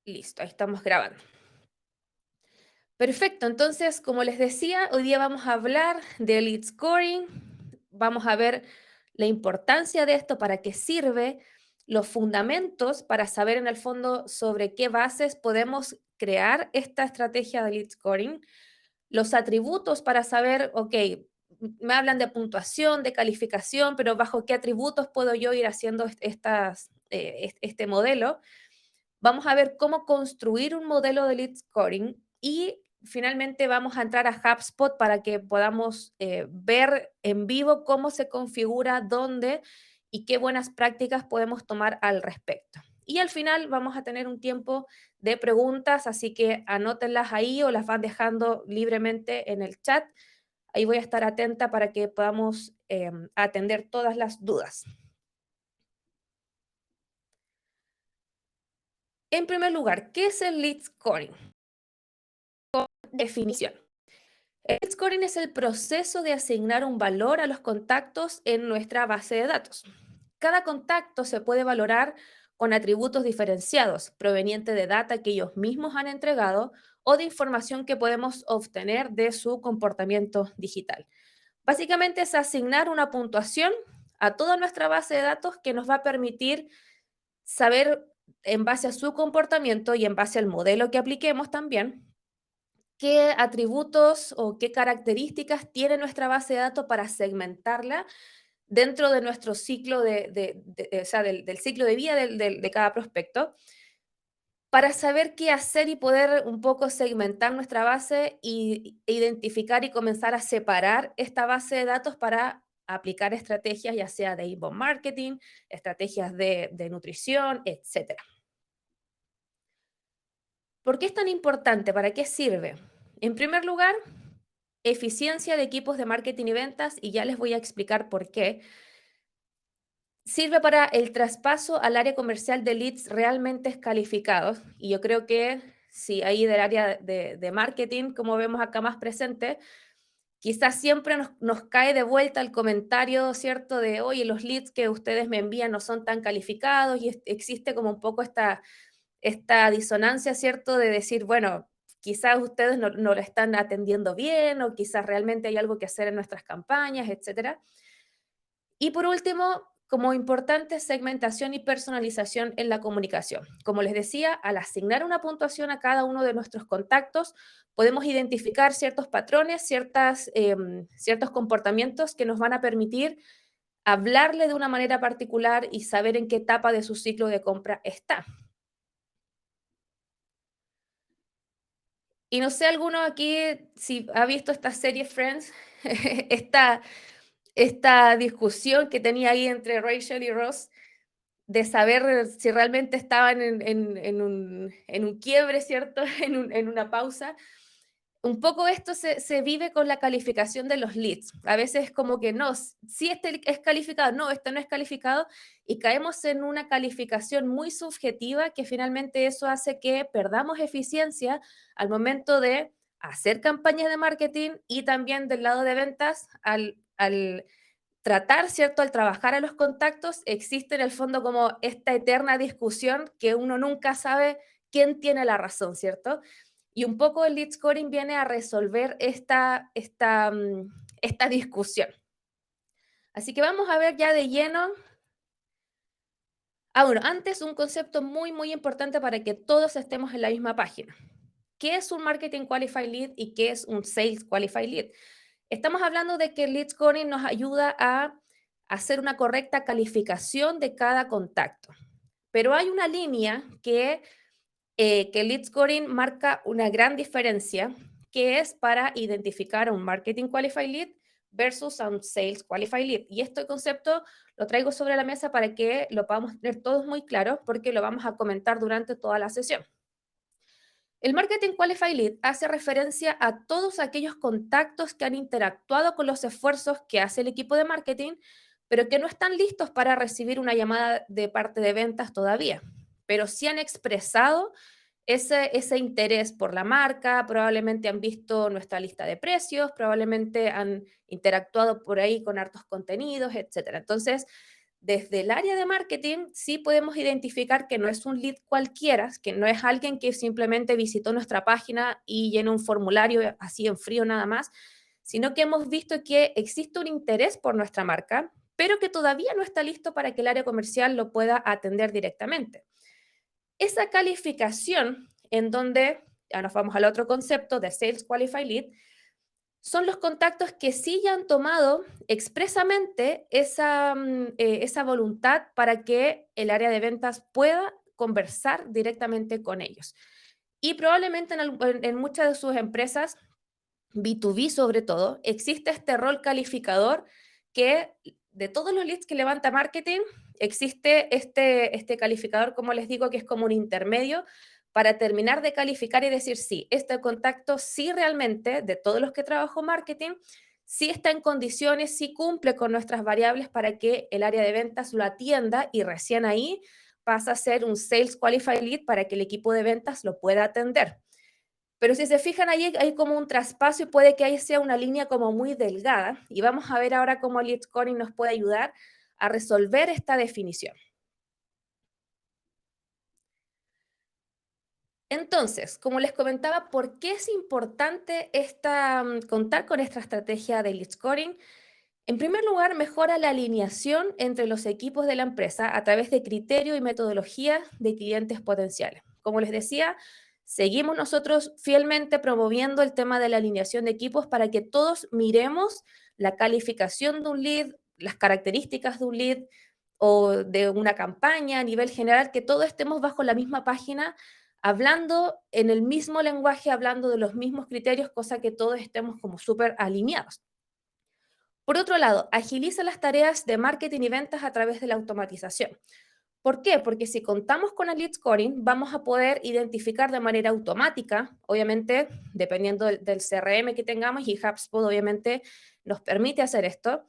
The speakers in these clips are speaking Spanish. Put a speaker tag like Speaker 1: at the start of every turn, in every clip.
Speaker 1: Listo, ahí estamos grabando. Perfecto, entonces, como les decía, hoy día vamos a hablar de lead scoring, vamos a ver la importancia de esto, para qué sirve, los fundamentos para saber en el fondo sobre qué bases podemos crear esta estrategia de lead scoring, los atributos para saber, ok, me hablan de puntuación, de calificación, pero bajo qué atributos puedo yo ir haciendo este modelo. Vamos a ver cómo construir un modelo de lead scoring y finalmente vamos a entrar a HubSpot para que podamos ver en vivo cómo se configura, dónde y qué buenas prácticas podemos tomar al respecto. Y al final vamos a tener un tiempo de preguntas, así que anótenlas ahí o las van dejando libremente en el chat. Ahí voy a estar atenta para que podamos atender todas las dudas. En primer lugar, ¿qué es el lead scoring? Definición. El scoring es el proceso de asignar un valor a los contactos en nuestra base de datos. Cada contacto se puede valorar con atributos diferenciados, provenientes de data que ellos mismos han entregado o de información que podemos obtener de su comportamiento digital. Básicamente es asignar una puntuación a toda nuestra base de datos que nos va a permitir saber en base a su comportamiento y en base al modelo que apliquemos también qué atributos o qué características tiene nuestra base de datos para segmentarla dentro de nuestro ciclo o sea, del ciclo de vida de cada prospecto, para saber qué hacer y poder un poco segmentar nuestra base y identificar y comenzar a separar esta base de datos para aplicar estrategias, ya sea de inbound marketing, estrategias de nutrición, etcétera. ¿Por qué es tan importante? ¿Para qué sirve? En primer lugar, eficiencia de equipos de marketing y ventas, y ya les voy a explicar por qué. Sirve para el traspaso al área comercial de leads realmente calificados, y yo creo que si ahí del área de marketing, como vemos acá más presente, quizás siempre nos cae de vuelta el comentario, ¿cierto? De, oye, los leads que ustedes me envían no son tan calificados, y existe como un poco esta disonancia, ¿cierto? De decir, bueno, quizás ustedes no la están atendiendo bien o quizás realmente hay algo que hacer en nuestras campañas, etcétera. Y por último, como importante, segmentación y personalización en la comunicación. Como les decía, al asignar una puntuación a cada uno de nuestros contactos, podemos identificar ciertos patrones, ciertos comportamientos que nos van a permitir hablarle de una manera particular y saber en qué etapa de su ciclo de compra está. Y no sé alguno aquí si ha visto esta serie Friends, esta, esta discusión que tenía ahí entre Rachel y Ross de saber si realmente estaban en un quiebre, ¿cierto? En una pausa. Un poco esto se vive con la calificación de los leads. A veces como que no, si este es calificado, no, este no es calificado, y caemos en una calificación muy subjetiva que finalmente eso hace que perdamos eficiencia al momento de hacer campañas de marketing y también del lado de ventas al tratar, ¿cierto? Al trabajar a los contactos, existe en el fondo como esta eterna discusión que uno nunca sabe quién tiene la razón, ¿cierto? Y un poco el lead scoring viene a resolver esta discusión. Así que vamos a ver ya de lleno. Ah, bueno, antes un concepto muy, muy importante para que todos estemos en la misma página. ¿Qué es un Marketing Qualified Lead y qué es un Sales Qualified Lead? Estamos hablando de que el lead scoring nos ayuda a hacer una correcta calificación de cada contacto. Pero hay una línea que el lead scoring marca una gran diferencia, que es para identificar a un Marketing Qualified Lead versus a un Sales Qualified Lead. Y este concepto lo traigo sobre la mesa para que lo podamos tener todos muy claro, porque lo vamos a comentar durante toda la sesión. El Marketing Qualified Lead hace referencia a todos aquellos contactos que han interactuado con los esfuerzos que hace el equipo de marketing, pero que no están listos para recibir una llamada de parte de ventas todavía, pero sí han expresado ese interés por la marca, probablemente han visto nuestra lista de precios, probablemente han interactuado por ahí con hartos contenidos, etcétera. Entonces, Desde el área de marketing sí podemos identificar que no es un lead cualquiera, que no es alguien que simplemente visitó nuestra página y llenó un formulario así en frío nada más, sino que hemos visto que existe un interés por nuestra marca, pero que todavía no está listo para que el área comercial lo pueda atender directamente. Esa calificación en donde, ya nos vamos al otro concepto de Sales Qualified Lead, son los contactos que sí ya han tomado expresamente esa voluntad para que el área de ventas pueda conversar directamente con ellos. Y probablemente en muchas de sus empresas, B2B sobre todo, existe este rol calificador que de todos los leads que levanta marketing, existe este calificador, como les digo, que es como un intermedio para terminar de calificar y decir, sí, este contacto sí realmente, de todos los que trabajo marketing, sí está en condiciones, sí cumple con nuestras variables para que el área de ventas lo atienda y recién ahí pasa a ser un Sales Qualified Lead para que el equipo de ventas lo pueda atender. Pero si se fijan ahí hay como un traspaso y puede que ahí sea una línea como muy delgada y vamos a ver ahora cómo Lead Scoring nos puede ayudar a resolver esta definición. Entonces, como les comentaba, ¿por qué es importante contar con esta estrategia de Lead Scoring? En primer lugar, mejora la alineación entre los equipos de la empresa a través de criterio y metodología de clientes potenciales. Como les decía, seguimos nosotros fielmente promoviendo el tema de la alineación de equipos para que todos miremos la calificación de un lead, las características de un lead o de una campaña a nivel general, que todos estemos bajo la misma página, hablando en el mismo lenguaje, hablando de los mismos criterios, cosa que todos estemos como súper alineados. Por otro lado, agiliza las tareas de marketing y ventas a través de la automatización. ¿Por qué? Porque si contamos con el lead scoring, vamos a poder identificar de manera automática, obviamente, dependiendo del CRM que tengamos, y HubSpot obviamente nos permite hacer esto.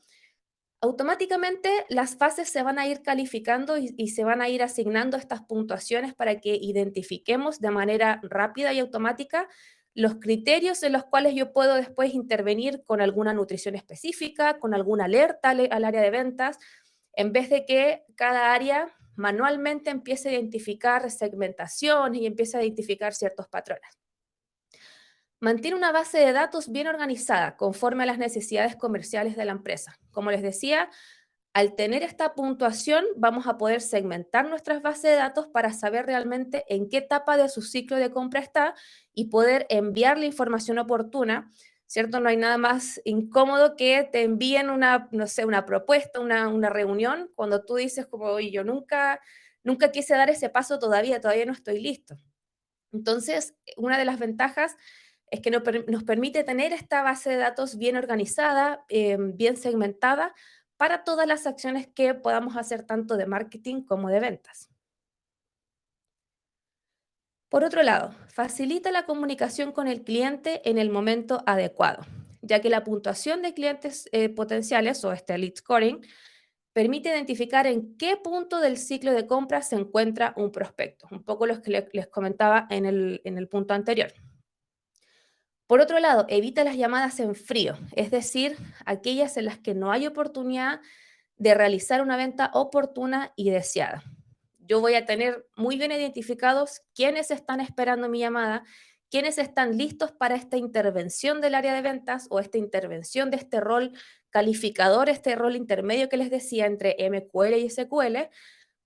Speaker 1: Automáticamente las fases se van a ir calificando y se van a ir asignando estas puntuaciones para que identifiquemos de manera rápida y automática los criterios en los cuales yo puedo después intervenir con alguna nutrición específica, con alguna alerta al área de ventas, en vez de que cada área manualmente empiece a identificar segmentaciones y empiece a identificar ciertos patrones. Mantiene una base de datos bien organizada conforme a las necesidades comerciales de la empresa. Como les decía, al tener esta puntuación, vamos a poder segmentar nuestras bases de datos para saber realmente en qué etapa de su ciclo de compra está y poder enviar la información oportuna, ¿cierto? No hay nada más incómodo que te envíen una, no sé, una propuesta, una reunión, cuando tú dices como, oye, yo nunca quise dar ese paso todavía no estoy listo. Entonces, una de las ventajas es que nos permite tener esta base de datos bien organizada, bien segmentada, para todas las acciones que podamos hacer tanto de marketing como de ventas. Por otro lado, facilita la comunicación con el cliente en el momento adecuado, ya que la puntuación de clientes potenciales o este lead scoring permite identificar en qué punto del ciclo de compra se encuentra un prospecto, un poco los que les comentaba en el punto anterior. Por otro lado, evita las llamadas en frío, es decir, aquellas en las que no hay oportunidad de realizar una venta oportuna y deseada. Yo voy a tener muy bien identificados quiénes están esperando mi llamada, quiénes están listos para esta intervención del área de ventas o esta intervención de este rol calificador, este rol intermedio que les decía entre MQL y SQL,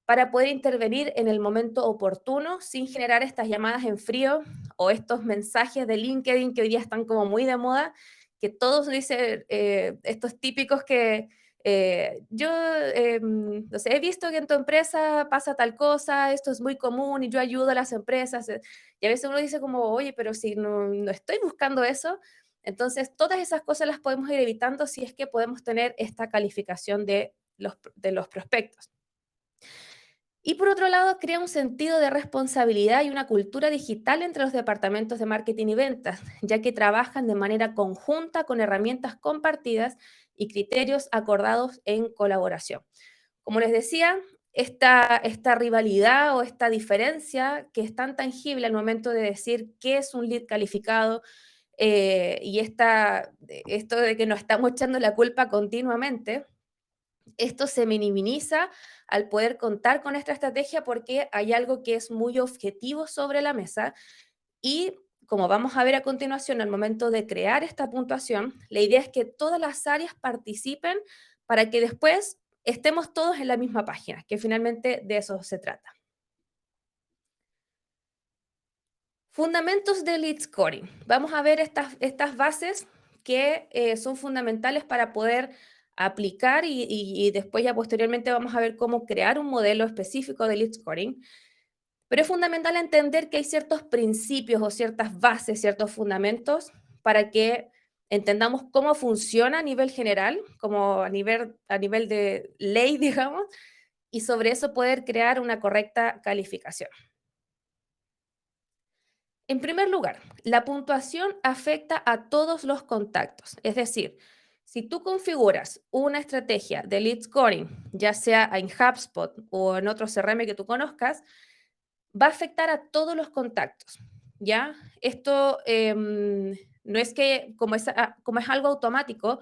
Speaker 1: para poder intervenir en el momento oportuno sin generar estas llamadas en frío o estos mensajes de LinkedIn que hoy día están como muy de moda, que todos dicen estos típicos que no sé, he visto que en tu empresa pasa tal cosa, esto es muy común y yo ayudo a las empresas. Y a veces uno dice como, oye, pero si no estoy buscando eso, entonces todas esas cosas las podemos ir evitando si es que podemos tener esta calificación de los prospectos. Y por otro lado, crea un sentido de responsabilidad y una cultura digital entre los departamentos de marketing y ventas, ya que trabajan de manera conjunta con herramientas compartidas y criterios acordados en colaboración. Como les decía, esta rivalidad o esta diferencia que es tan tangible al momento de decir qué es un lead calificado y esto de que nos estamos echando la culpa continuamente, Esto se minimiza al poder contar con esta estrategia porque hay algo que es muy objetivo sobre la mesa y como vamos a ver a continuación, al momento de crear esta puntuación, la idea es que todas las áreas participen para que después estemos todos en la misma página, que finalmente de eso se trata. Fundamentos del lead scoring. Vamos a ver estas bases que son fundamentales para poder aplicar y después ya posteriormente vamos a ver cómo crear un modelo específico de lead scoring. Pero es fundamental entender que hay ciertos principios o ciertas bases, ciertos fundamentos para que entendamos cómo funciona a nivel general, como a nivel de ley, digamos, y sobre eso poder crear una correcta calificación. En primer lugar, la puntuación afecta a todos los contactos. Es decir, si tú configuras una estrategia de lead scoring, ya sea en HubSpot o en otro CRM que tú conozcas, va a afectar a todos los contactos, ¿ya? Esto no es que, como es algo automático,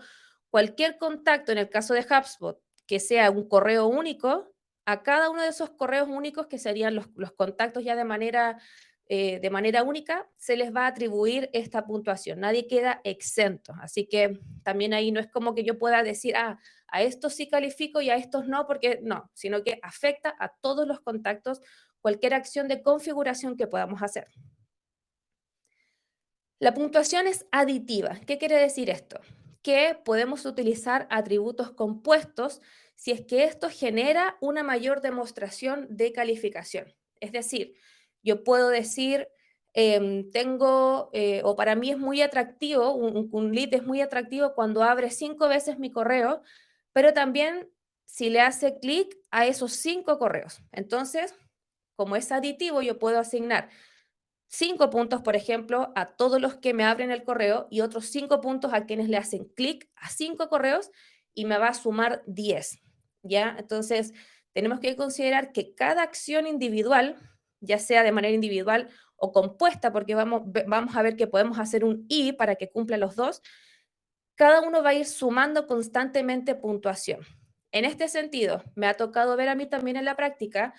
Speaker 1: cualquier contacto, en el caso de HubSpot, que sea un correo único, a cada uno de esos correos únicos, que serían los contactos ya de manera única, se les va a atribuir esta puntuación. Nadie queda exento. Así que también ahí no es como que yo pueda decir, a estos sí califico y a estos no, porque no, sino que afecta a todos los contactos cualquier acción de configuración que podamos hacer. La puntuación es aditiva. ¿Qué quiere decir esto? Que podemos utilizar atributos compuestos si es que esto genera una mayor demostración de calificación. Es decir, yo puedo decir, o para mí es muy atractivo, un lead es muy atractivo cuando abre 5 veces mi correo, pero también si le hace clic a esos 5 correos. Entonces, como es aditivo, yo puedo asignar 5 puntos, por ejemplo, a todos los que me abren el correo y otros 5 puntos a quienes le hacen clic a 5 correos y me va a sumar 10. ¿Ya? Entonces, tenemos que considerar que cada acción individual, ya sea de manera individual o compuesta, porque vamos a ver que podemos hacer un y para que cumpla los dos, cada uno va a ir sumando constantemente puntuación. En este sentido, me ha tocado ver a mí también en la práctica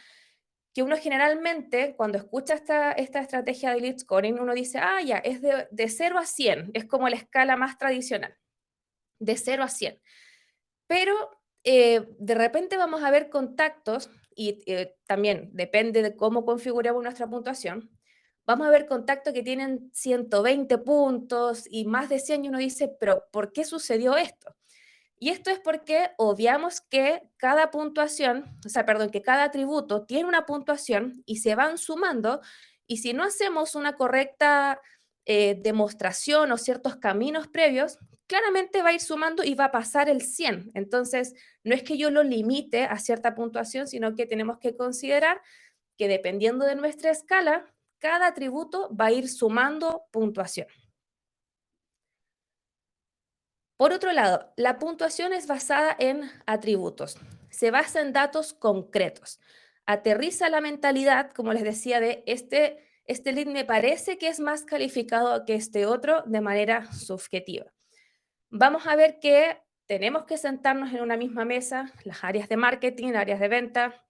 Speaker 1: que uno generalmente, cuando escucha esta estrategia de lead scoring, uno dice, ya, es de 0 a 100, es como la escala más tradicional, de 0 a 100. Pero de repente vamos a ver contactos, y también depende de cómo configuramos nuestra puntuación, vamos a ver contactos que tienen 120 puntos y más de 100 y uno dice, pero ¿por qué sucedió esto? Y esto es porque obviamos que cada puntuación, o sea, perdón, que cada atributo tiene una puntuación y se van sumando, y si no hacemos una correcta demostración o ciertos caminos previos, claramente va a ir sumando y va a pasar el 100. Entonces, no es que yo lo limite a cierta puntuación, sino que tenemos que considerar que dependiendo de nuestra escala, cada atributo va a ir sumando puntuación. Por otro lado, la puntuación es basada en atributos. Se basa en datos concretos. Aterriza la mentalidad, como les decía, de este lead me parece que es más calificado que este otro de manera subjetiva. Vamos a ver que tenemos que sentarnos en una misma mesa, las áreas de marketing, áreas de venta,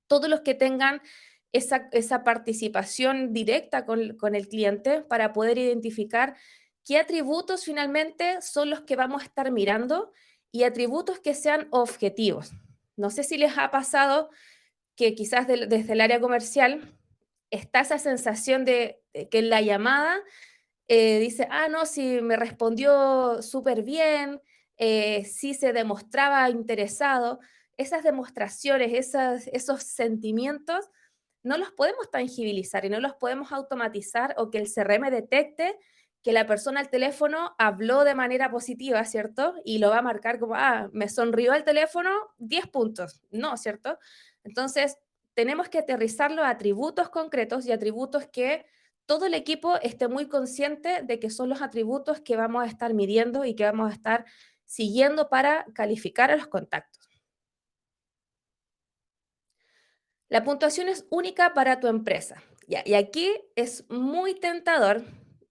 Speaker 1: todos los que tengan esa participación directa con el cliente para poder identificar qué atributos finalmente son los que vamos a estar mirando y atributos que sean objetivos. No sé si les ha pasado que quizás desde el área comercial está esa sensación de que en la llamada dice, no, sí, me respondió súper bien, sí se demostraba interesado. Esas demostraciones, esos sentimientos, no los podemos tangibilizar y no los podemos automatizar o que el CRM detecte que la persona al teléfono habló de manera positiva, ¿cierto? Y lo va a marcar como, me sonrió el teléfono, 10 puntos. No, ¿cierto? Entonces, tenemos que aterrizarlo a atributos concretos y atributos que todo el equipo esté muy consciente de que son los atributos que vamos a estar midiendo y que vamos a estar siguiendo para calificar a los contactos. La puntuación es única para tu empresa. Ya, y aquí es muy tentador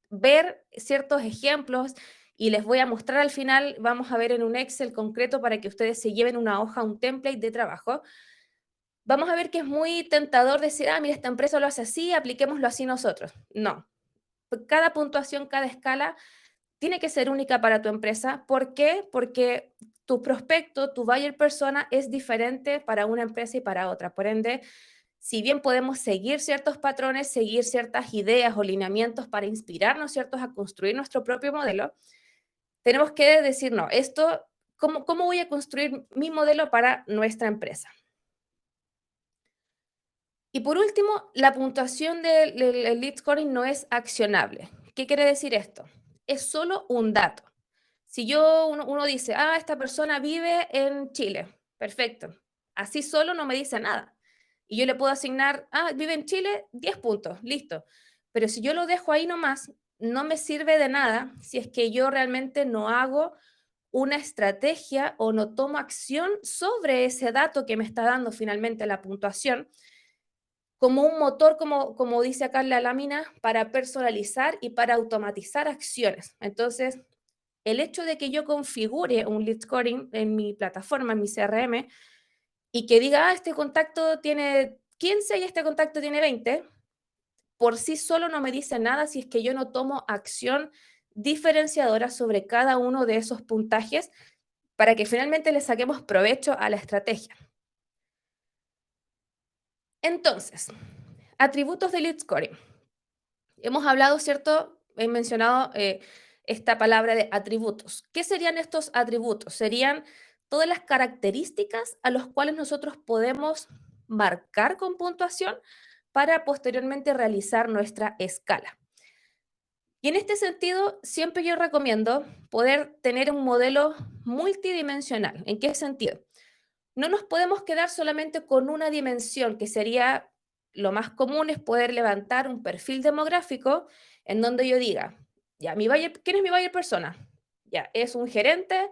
Speaker 1: ver ciertos ejemplos y les voy a mostrar al final, vamos a ver en un Excel concreto para que ustedes se lleven una hoja, un template de trabajo. Vamos a ver que es muy tentador decir, ah, mira, esta empresa lo hace así, apliquémoslo así nosotros. No, cada puntuación, cada escala tiene que ser única para tu empresa. ¿Por qué? Porque tu prospecto, tu buyer persona es diferente para una empresa y para otra. Por ende, si bien podemos seguir ciertos patrones, seguir ciertas ideas o lineamientos para inspirarnos, ¿ciertos?, a construir nuestro propio modelo, tenemos que decir, no, esto, ¿cómo voy a construir mi modelo para nuestra empresa? Y por último, la puntuación del lead scoring no es accionable. ¿Qué quiere decir esto? Es solo un dato. Si uno dice, ah, esta persona vive en Chile, perfecto. Así solo no me dice nada. Y yo le puedo asignar, ah, vive en Chile, 10 puntos, listo. Pero si yo lo dejo ahí nomás, no me sirve de nada si es que yo realmente no hago una estrategia o no tomo acción sobre ese dato que me está dando finalmente la puntuación como un motor, como dice acá en la lámina, para personalizar y para automatizar acciones. Entonces, el hecho de que yo configure un lead scoring en mi plataforma, en mi CRM, y que diga, ah, este contacto tiene 15 y este contacto tiene 20, por sí solo no me dice nada si es que yo no tomo acción diferenciadora sobre cada uno de esos puntajes para que finalmente le saquemos provecho a la estrategia. Entonces, atributos de lead scoring. Hemos hablado, ¿cierto? He mencionado esta palabra de atributos. ¿Qué serían estos atributos? Serían todas las características a las cuales nosotros podemos marcar con puntuación para posteriormente realizar nuestra escala. Y en este sentido, siempre yo recomiendo poder tener un modelo multidimensional. ¿En qué sentido? No nos podemos quedar solamente con una dimensión, que sería lo más común es poder levantar un perfil demográfico en donde yo diga, ya, ¿quién es mi buyer persona? Ya, es un gerente,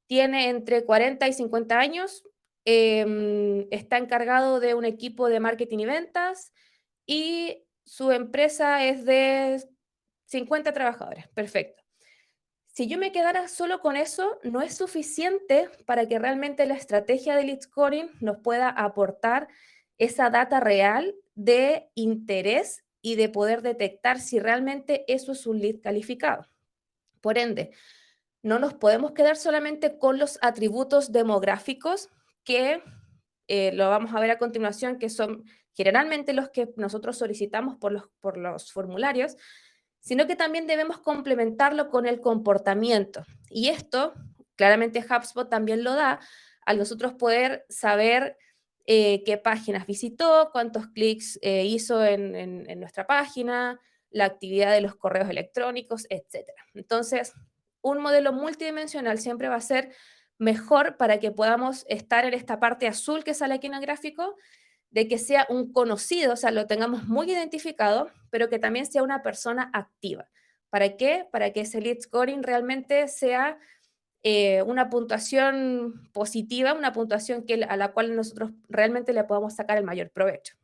Speaker 1: tiene entre 40 y 50 años, está encargado de un equipo de marketing y ventas y su empresa es de 50 trabajadores. Perfecto. Si yo me quedara solo con eso, no es suficiente para que realmente la estrategia de lead scoring nos pueda aportar esa data real de interés y de poder detectar si realmente eso es un lead calificado. Por ende, no nos podemos quedar solamente con los atributos demográficos que lo vamos a ver a continuación, que son generalmente los que nosotros solicitamos por los formularios, sino que también debemos complementarlo con el comportamiento. Y esto, claramente HubSpot también lo da, al nosotros poder saber qué páginas visitó, cuántos clics hizo en nuestra página, la actividad de los correos electrónicos, etcétera. Entonces, un modelo multidimensional siempre va a ser mejor para que podamos estar en esta parte azul que sale aquí en el gráfico, de que sea un conocido, o sea, lo tengamos muy identificado, pero que también sea una persona activa. ¿Para qué? Para que ese lead scoring realmente sea una puntuación positiva, una puntuación a la cual nosotros realmente le podamos sacar el mayor provecho.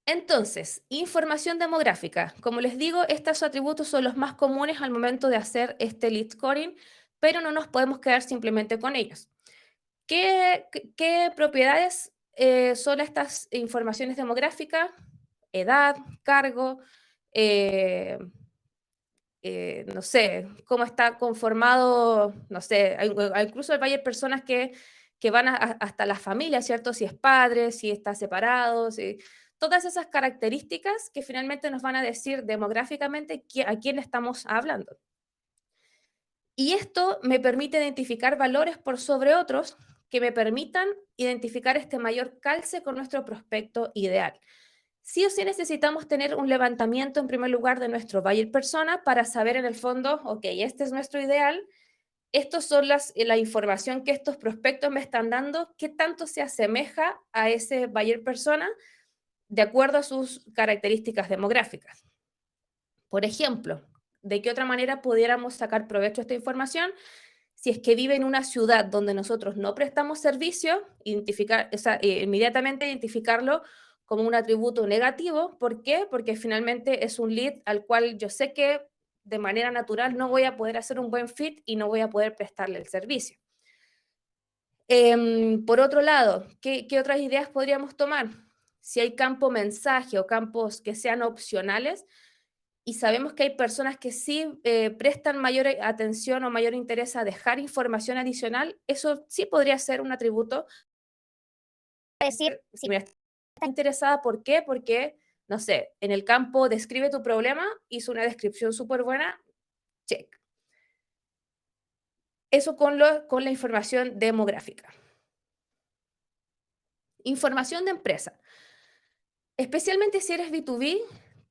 Speaker 1: Entonces, información demográfica. Como les digo, estos atributos son los más comunes al momento de hacer este lead scoring, pero no nos podemos quedar simplemente con ellos. ¿Qué propiedades son estas informaciones demográficas? Edad, cargo, eh, no sé, cómo está conformado, no sé, incluso hay personas que van hasta la familia, ¿cierto? Si es padre, si está separado, todas esas características que finalmente nos van a decir demográficamente a quién estamos hablando. Y esto me permite identificar valores por sobre otros que me permitan identificar este mayor calce con nuestro prospecto ideal. Sí o sí necesitamos tener un levantamiento en primer lugar de nuestro buyer persona para saber en el fondo, ok, este es nuestro ideal, estos son la información que estos prospectos me están dando, qué tanto se asemeja a ese buyer persona de acuerdo a sus características demográficas. Por ejemplo, ¿de qué otra manera pudiéramos sacar provecho de esta información? Si es que vive en una ciudad donde nosotros no prestamos servicio, inmediatamente identificarlo como un atributo negativo. ¿Por qué? Porque finalmente es un lead al cual yo sé que de manera natural no voy a poder hacer un buen fit y no voy a poder prestarle el servicio. Por otro lado, ¿qué otras ideas podríamos tomar? Si hay campo mensaje o campos que sean opcionales y sabemos que hay personas que sí prestan mayor atención o mayor interés a dejar información adicional, eso sí podría ser un atributo. Decir, si me está interesada, ¿por qué? Porque, no sé, en el campo describe tu problema, hizo una descripción súper buena, check. Eso con la información demográfica. Información de empresa. Especialmente si eres B2B,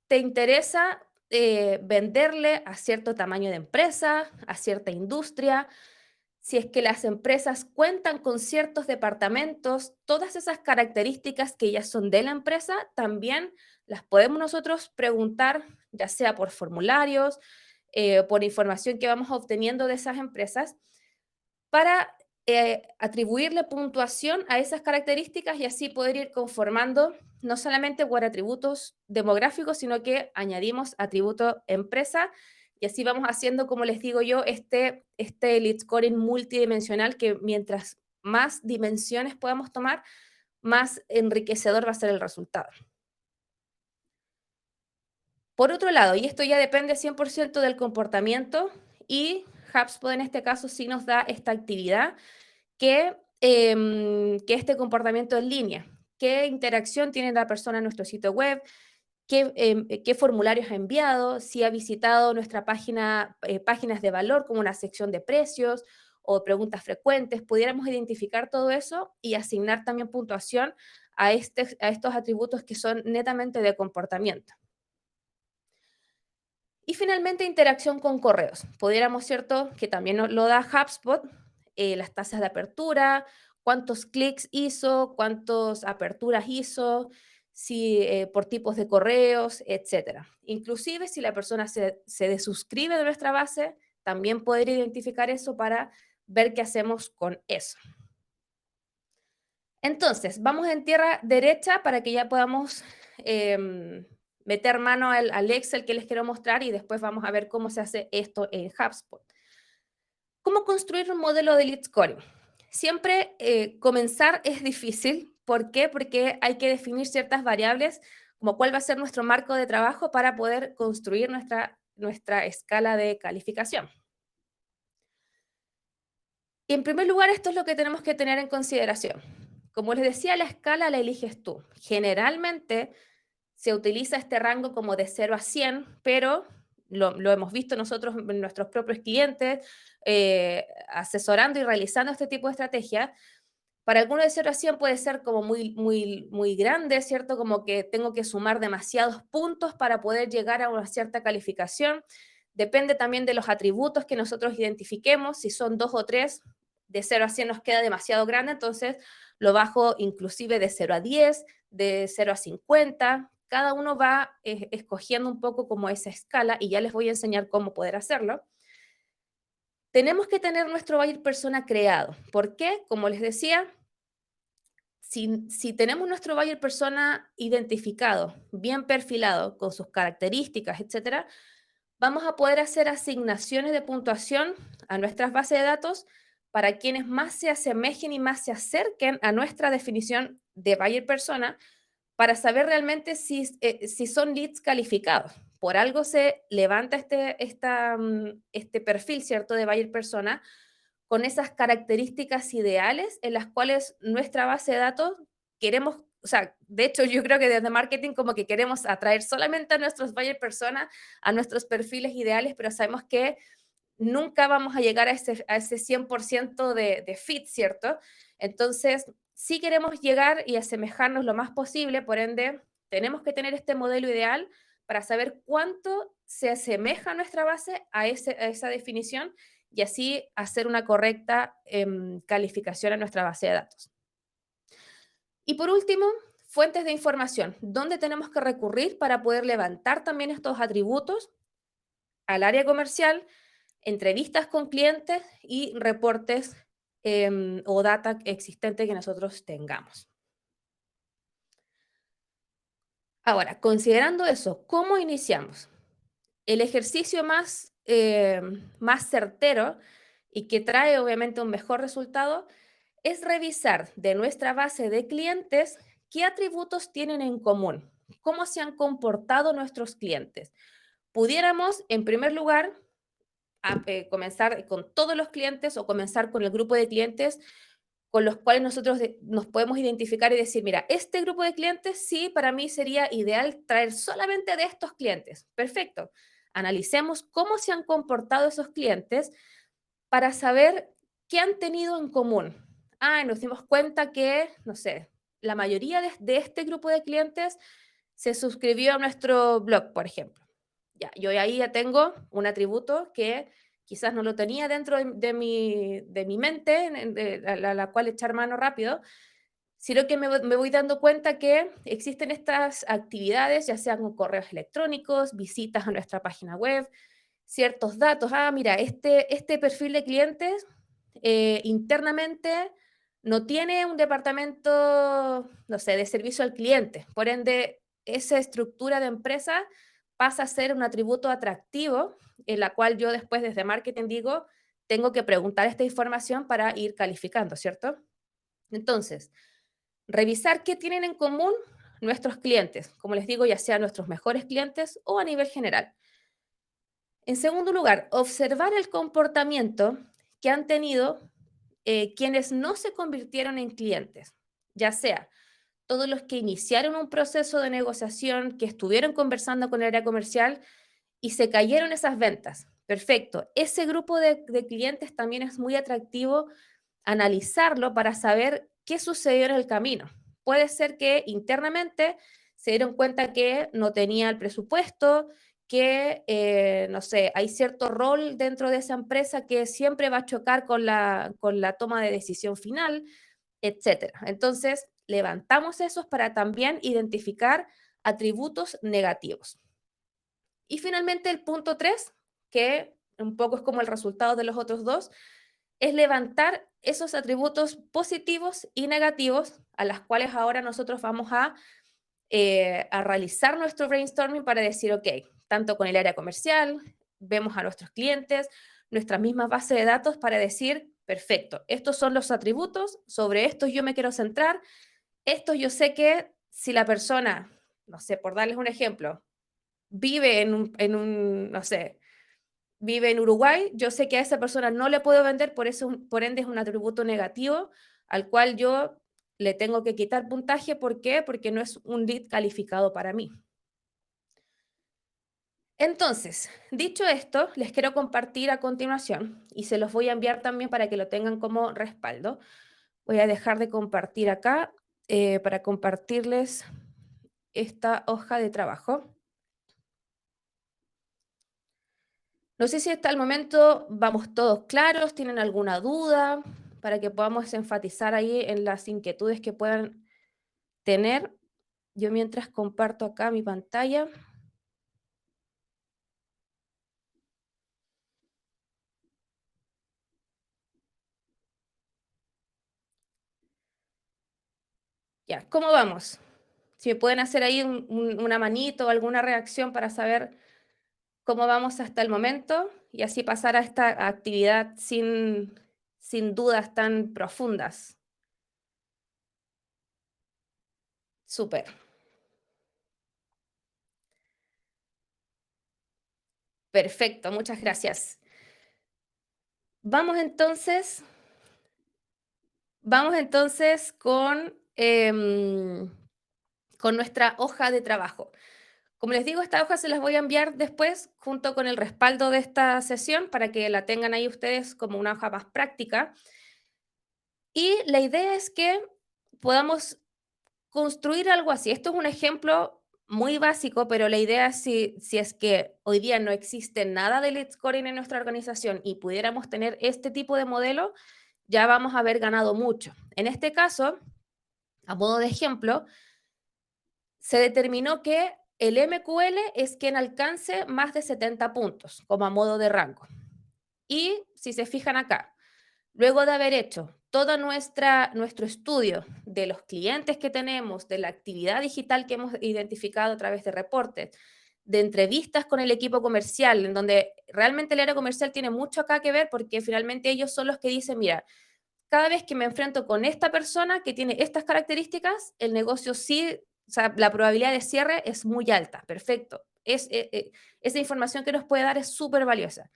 Speaker 1: te interesa venderle a cierto tamaño de empresa, a cierta industria. Si es que las empresas cuentan con ciertos departamentos, todas esas características que ya son de la empresa, también las podemos nosotros preguntar, ya sea por formularios, por información que vamos obteniendo de esas empresas, para atribuirle puntuación a esas características y así poder ir conformando no solamente por atributos demográficos, sino que añadimos atributo empresa y así vamos haciendo, como les digo yo, este lead scoring multidimensional que mientras más dimensiones podamos tomar, más enriquecedor va a ser el resultado. Por otro lado, y esto ya depende 100% del comportamiento y HubSpot en este caso sí nos da esta actividad que este comportamiento en línea. ¿Qué interacción tiene la persona en nuestro sitio web? ¿Qué formularios ha enviado? Si ha visitado nuestra página, páginas de valor como una sección de precios o preguntas frecuentes. Pudiéramos identificar todo eso y asignar también puntuación a estos atributos que son netamente de comportamiento. Y finalmente, interacción con correos. Pudiéramos, ¿cierto? Que también lo da HubSpot, las tasas de apertura, cuántos clics hizo, cuántas aperturas hizo, si, por tipos de correos, etcétera. Inclusive, si la persona se desuscribe de nuestra base, también poder identificar eso para ver qué hacemos con eso. Entonces, vamos en tierra derecha para que ya podamos meter mano al Excel que les quiero mostrar y después vamos a ver cómo se hace esto en HubSpot. ¿Cómo construir un modelo de lead scoring? Siempre comenzar es difícil. ¿Por qué? Porque hay que definir ciertas variables, como cuál va a ser nuestro marco de trabajo para poder construir nuestra escala de calificación. Y en primer lugar, esto es lo que tenemos que tener en consideración. Como les decía, la escala la eliges tú. Generalmente se utiliza este rango como de 0 a 100, pero lo hemos visto nosotros, nuestros propios clientes, asesorando y realizando este tipo de estrategia. Para algunos de 0 a 100 puede ser como muy, muy, muy grande, ¿cierto? Como que tengo que sumar demasiados puntos para poder llegar a una cierta calificación. Depende también de los atributos que nosotros identifiquemos. Si son 2 o 3, de 0 a 100 nos queda demasiado grande, entonces lo bajo inclusive de 0 a 10, de 0 a 50. Cada uno va escogiendo un poco como esa escala y ya les voy a enseñar cómo poder hacerlo. Tenemos que tener nuestro buyer persona creado. ¿Por qué? Como les decía, si tenemos nuestro buyer persona identificado, bien perfilado, con sus características, etcétera, vamos a poder hacer asignaciones de puntuación a nuestras bases de datos para quienes más se asemejen y más se acerquen a nuestra definición de buyer persona para saber realmente si son leads calificados. Por algo se levanta este perfil, ¿cierto?, de buyer persona con esas características ideales en las cuales nuestra base de datos queremos, o sea, de hecho yo creo que desde marketing como que queremos atraer solamente a nuestros buyer personas, a nuestros perfiles ideales, pero sabemos que nunca vamos a llegar a ese 100% de fit, ¿cierto? Entonces, sí queremos llegar y asemejarnos lo más posible, por ende, tenemos que tener este modelo ideal para saber cuánto se asemeja nuestra base a esa definición y así hacer una correcta calificación a nuestra base de datos. Y por último, fuentes de información. ¿Dónde tenemos que recurrir para poder levantar también estos atributos al área comercial? Entrevistas con clientes y reportes o data existente que nosotros tengamos. Ahora, considerando eso, ¿cómo iniciamos? el ejercicio más certero y que trae obviamente un mejor resultado es revisar de nuestra base de clientes qué atributos tienen en común, cómo se han comportado nuestros clientes. Pudiéramos, en primer lugar, comenzar con todos los clientes o comenzar con el grupo de clientes con los cuales nosotros nos podemos identificar y decir, mira, este grupo de clientes sí, para mí sería ideal traer solamente de estos clientes. Perfecto. Analicemos cómo se han comportado esos clientes para saber qué han tenido en común. Nos dimos cuenta que, no sé, la mayoría de este grupo de clientes se suscribió a nuestro blog, por ejemplo. Ya, yo ahí ya tengo un atributo que quizás no lo tenía dentro de mi mente, la cual echar mano rápido, sino que me voy dando cuenta que existen estas actividades, ya sean con correos electrónicos, visitas a nuestra página web, ciertos datos. Mira, este perfil de clientes internamente no tiene un departamento, no sé, de servicio al cliente. Por ende, esa estructura de empresa pasa a ser un atributo atractivo en la cual yo después desde marketing digo, tengo que preguntar esta información para ir calificando, ¿cierto? Entonces, revisar qué tienen en común nuestros clientes, como les digo, ya sean nuestros mejores clientes o a nivel general. En segundo lugar, observar el comportamiento que han tenido quienes no se convirtieron en clientes, ya sea todos los que iniciaron un proceso de negociación, que estuvieron conversando con el área comercial y se cayeron esas ventas. Perfecto. Ese grupo de clientes también es muy atractivo analizarlo para saber qué sucedió en el camino. Puede ser que internamente se dieron cuenta que no tenía el presupuesto, que, no sé, hay cierto rol dentro de esa empresa que siempre va a chocar con la toma de decisión final, etcétera. Entonces, levantamos esos para también identificar atributos negativos. Y finalmente el punto 3, que un poco es como el resultado de los otros dos, es levantar esos atributos positivos y negativos a las cuales ahora nosotros vamos a realizar nuestro brainstorming para decir, ok, tanto con el área comercial, vemos a nuestros clientes, nuestra misma base de datos para decir, perfecto, estos son los atributos, sobre estos yo me quiero centrar, estos yo sé que si la persona, no sé, por darles un ejemplo, vive no sé, vive en Uruguay, yo sé que a esa persona no le puedo vender, por ende es un atributo negativo al cual yo le tengo que quitar puntaje. ¿Por qué? Porque no es un lead calificado para mí. Entonces, dicho esto, les quiero compartir a continuación y se los voy a enviar también para que lo tengan como respaldo. Voy a dejar de compartir acá para compartirles esta hoja de trabajo. No sé si hasta el momento vamos todos claros, tienen alguna duda, para que podamos enfatizar ahí en las inquietudes que puedan tener. Yo mientras comparto acá mi pantalla. Ya, ¿cómo vamos? Si me pueden hacer ahí una manito o alguna reacción para saber cómo vamos hasta el momento y así pasar a esta actividad sin dudas tan profundas. Súper. Perfecto, muchas gracias. Vamos entonces, vamos entonces con nuestra hoja de trabajo. Como les digo, esta hoja se las voy a enviar después junto con el respaldo de esta sesión para que la tengan ahí ustedes como una hoja más práctica. Y la idea es que podamos construir algo así. Esto es un ejemplo muy básico, pero la idea es si es que hoy día no existe nada de lead scoring en nuestra organización y pudiéramos tener este tipo de modelo, ya vamos a haber ganado mucho. En este caso, a modo de ejemplo, se determinó que el MQL es quien alcance más de 70 puntos como a modo de rango. Y si se fijan acá, luego de haber hecho todo nuestro estudio de los clientes que tenemos, de la actividad digital que hemos identificado a través de reportes, de entrevistas con el equipo comercial, en donde realmente el área comercial tiene mucho acá que ver porque finalmente ellos son los que dicen, mira, cada vez que me enfrento con esta persona que tiene estas características, el negocio sí, o sea, la probabilidad de cierre es muy alta, perfecto. Esa información que nos puede dar es súper valiosa.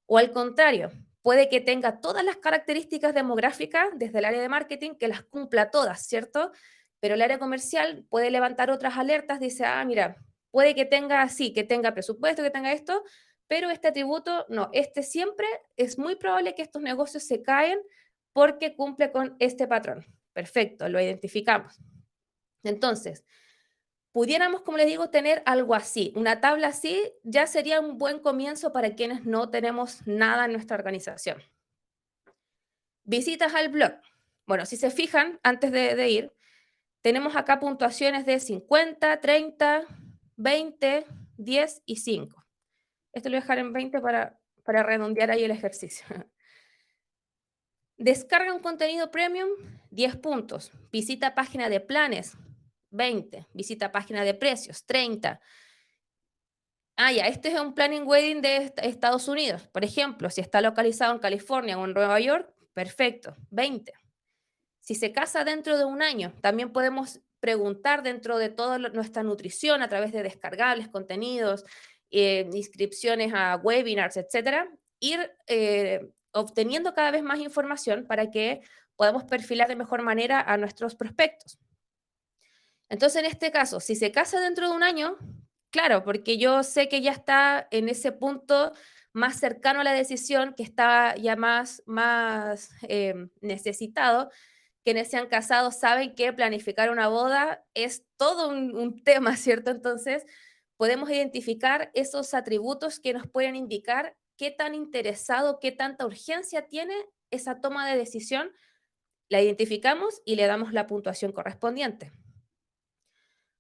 Speaker 1: O al contrario, puede que tenga todas las características demográficas desde el área de marketing, que las cumpla todas, ¿cierto? Pero el área comercial puede levantar otras alertas, dice, ah, mira, puede que tenga así, que tenga presupuesto, que tenga esto, pero este atributo, no, este siempre es muy probable que estos negocios se caen porque cumple con este patrón. Perfecto, lo identificamos. Entonces, pudiéramos, como les digo, tener algo así. Una tabla así ya sería un buen comienzo para quienes no tenemos nada en nuestra organización. Visitas al blog. Bueno, si se fijan, antes de ir, tenemos acá puntuaciones de 50, 30, 20, 10 y 5. Esto lo voy a dejar en 20 para redondear ahí el ejercicio. Descarga un contenido premium, 10 puntos. Visita página de planes, 20. Visita página de precios, 30. Ah, ya, este es un planning wedding de Estados Unidos. Por ejemplo, si está localizado en California o en Nueva York, perfecto, 20. Si se casa dentro de un año, también podemos preguntar dentro de toda nuestra nutrición a través de descargables, contenidos, inscripciones a webinars, etcétera, ir obteniendo cada vez más información para que podamos perfilar de mejor manera a nuestros prospectos. Entonces, en este caso, si se casa dentro de un año, claro, porque yo sé que ya está en ese punto más cercano a la decisión, que está ya más necesitado. Quienes se han casado saben que planificar una boda es todo un tema, ¿cierto? Entonces, podemos identificar esos atributos que nos pueden indicar qué tan interesado, qué tanta urgencia tiene esa toma de decisión. La identificamos y le damos la puntuación correspondiente.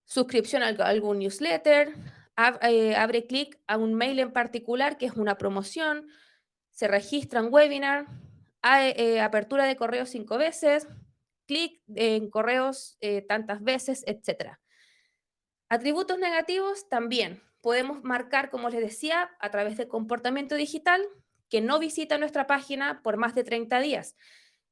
Speaker 1: Suscripción a algún newsletter, abre clic a un mail en particular que es una promoción, se registra en webinar, hay, apertura de correos 5 veces, clic en correos tantas veces, etc. Atributos negativos también. Podemos marcar, como les decía, a través de comportamiento digital, que no visita nuestra página por más de 30 días.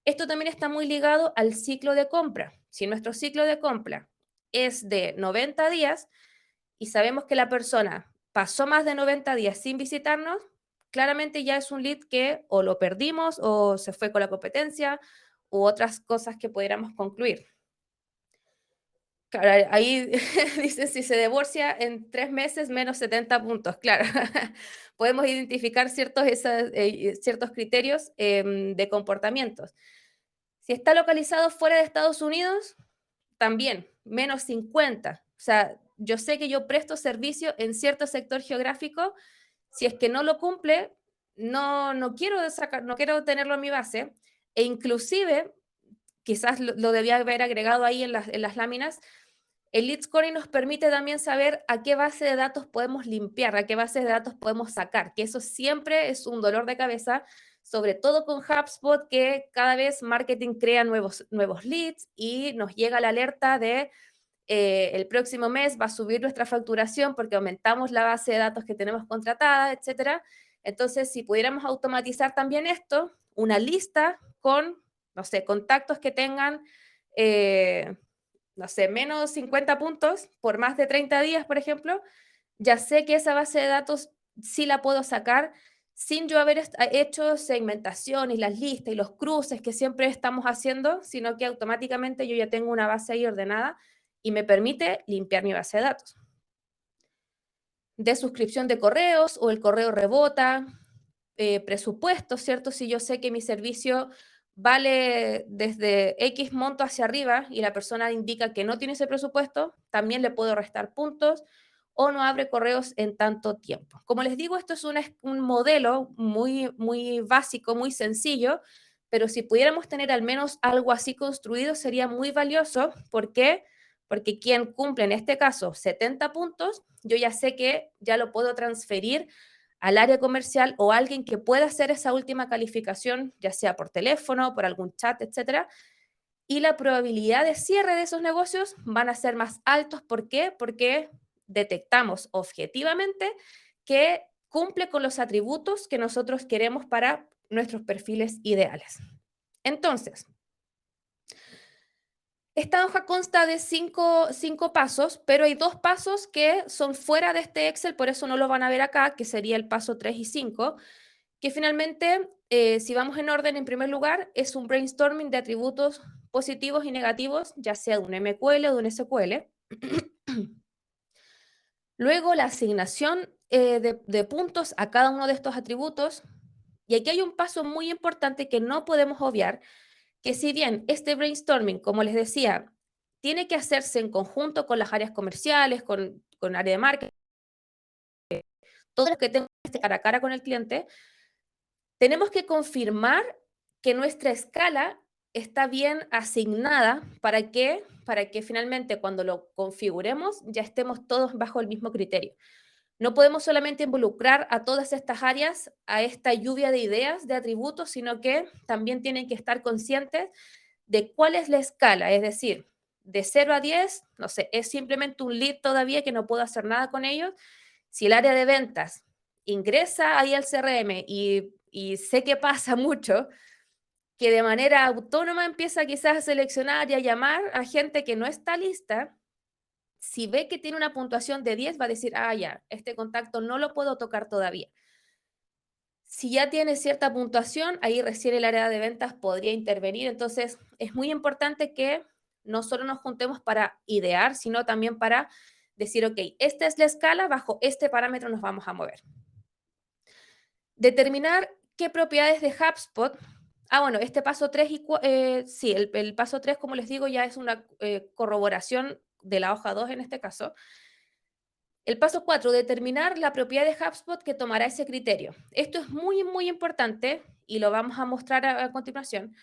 Speaker 1: Esto también está muy ligado al ciclo de compra. Si nuestro ciclo de compra es de 90 días y sabemos que la persona pasó más de 90 días sin visitarnos, claramente ya es un lead que o lo perdimos o se fue con la competencia u otras cosas que pudiéramos concluir. Claro, ahí dice si se divorcia en 3 meses, menos 70 puntos. Claro, podemos identificar ciertos criterios de comportamientos. Si está localizado fuera de Estados Unidos, también, menos 50. O sea, yo sé que yo presto servicio en cierto sector geográfico. Si es que no lo cumple, no quiero sacar, no quiero tenerlo en mi base. E inclusive, quizás lo debía haber agregado ahí en las láminas, el lead scoring nos permite también saber a qué base de datos podemos limpiar, a qué base de datos podemos sacar, que eso siempre es un dolor de cabeza, sobre todo con HubSpot, que cada vez marketing crea nuevos leads y nos llega la alerta de el próximo mes va a subir nuestra facturación porque aumentamos la base de datos que tenemos contratada, etcétera. Entonces, si pudiéramos automatizar también esto, una lista con, no sé, contactos que tengan no sé, menos 50 puntos por más de 30 días, por ejemplo, ya sé que esa base de datos sí la puedo sacar sin yo haber hecho segmentación y las listas y los cruces que siempre estamos haciendo, sino que automáticamente yo ya tengo una base ahí ordenada y me permite limpiar mi base de datos. De suscripción de correos o el correo rebota, presupuestos, ¿cierto? Si yo sé que mi servicio vale desde X monto hacia arriba y la persona indica que no tiene ese presupuesto, también le puedo restar puntos o no abre correos en tanto tiempo. Como les digo, esto es un modelo muy básico, muy sencillo, pero si pudiéramos tener al menos algo así construido sería muy valioso. ¿Por qué? Porque quien cumple en este caso 70 puntos, yo ya sé que ya lo puedo transferir al área comercial o alguien que pueda hacer esa última calificación, ya sea por teléfono, por algún chat, etcétera, y la probabilidad de cierre de esos negocios van a ser más altos. ¿Por qué? Porque detectamos objetivamente que cumple con los atributos que nosotros queremos para nuestros perfiles ideales. Entonces, esta hoja consta de cinco pasos, pero hay dos pasos que son fuera de este Excel, por eso no lo van a ver acá, que sería el paso 3 y 5, que finalmente, si vamos en orden, en primer lugar, es un brainstorming de atributos positivos y negativos, ya sea de un MQL o de un SQL. Luego, la asignación de puntos a cada uno de estos atributos. Y aquí hay un paso muy importante que no podemos obviar, que si bien este brainstorming, como les decía, tiene que hacerse en conjunto con las áreas comerciales, con área de marketing, todos los que tengan este cara a cara con el cliente, tenemos que confirmar que nuestra escala está bien asignada para que finalmente cuando lo configuremos ya estemos todos bajo el mismo criterio. No podemos solamente involucrar a todas estas áreas a esta lluvia de ideas, de atributos, sino que también tienen que estar conscientes de cuál es la escala, es decir, de 0 a 10, no sé, es simplemente un lead todavía que no puedo hacer nada con ellos. Si el área de ventas ingresa ahí al CRM y sé que pasa mucho, que de manera autónoma empieza quizás a seleccionar y a llamar a gente que no está lista, si ve que tiene una puntuación de 10, va a decir, ah, ya, este contacto no lo puedo tocar todavía. Si ya tiene cierta puntuación, ahí recién el área de ventas podría intervenir. Entonces, es muy importante que no solo nos juntemos para idear, sino también para decir, ok, esta es la escala, bajo este parámetro nos vamos a mover. Determinar qué propiedades de HubSpot. Ah, bueno, este paso 3 sí, el paso 3, como les digo, ya es una corroboración de la hoja 2 en este caso. El paso 4, determinar la propiedad de HubSpot que tomará ese criterio. Esto es muy, muy importante y lo vamos a mostrar a continuación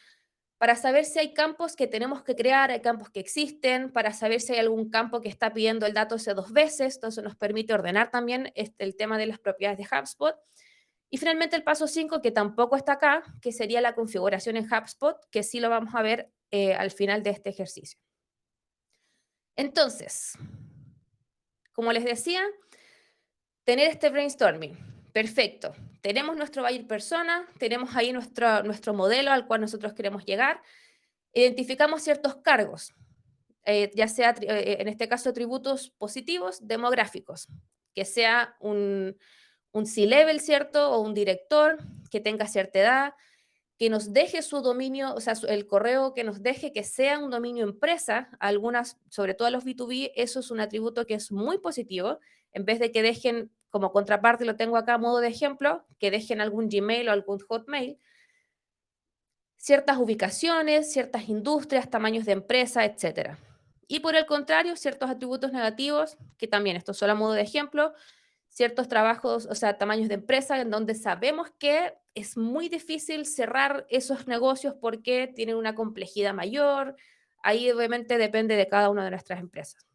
Speaker 1: para saber si hay campos que tenemos que crear, hay campos que existen, para saber si hay algún campo que está pidiendo el dato ese 2 veces. Entonces nos permite ordenar también el tema de las propiedades de HubSpot. Y finalmente el paso 5, que tampoco está acá, que sería la configuración en HubSpot, que sí lo vamos a ver al final de este ejercicio. Entonces, como les decía, tener este brainstorming. Perfecto. Tenemos nuestro buyer persona, tenemos ahí nuestro modelo al cual nosotros queremos llegar. Identificamos ciertos cargos, ya sea en este caso atributos positivos, demográficos, que sea un C-level, ¿cierto? O un director que tenga cierta edad, que nos deje su dominio, o sea, el correo que nos deje que sea un dominio empresa, algunas, sobre todo los B2B, eso es un atributo que es muy positivo, en vez de que dejen, como contraparte lo tengo acá a modo de ejemplo, que dejen algún Gmail o algún Hotmail, ciertas ubicaciones, ciertas industrias, tamaños de empresa, etcétera. Y por el contrario, ciertos atributos negativos, que también esto solo a modo de ejemplo, ciertos trabajos, o sea, tamaños de empresa en donde sabemos que es muy difícil cerrar esos negocios porque tienen una complejidad mayor. Ahí obviamente depende de cada una de nuestras empresas.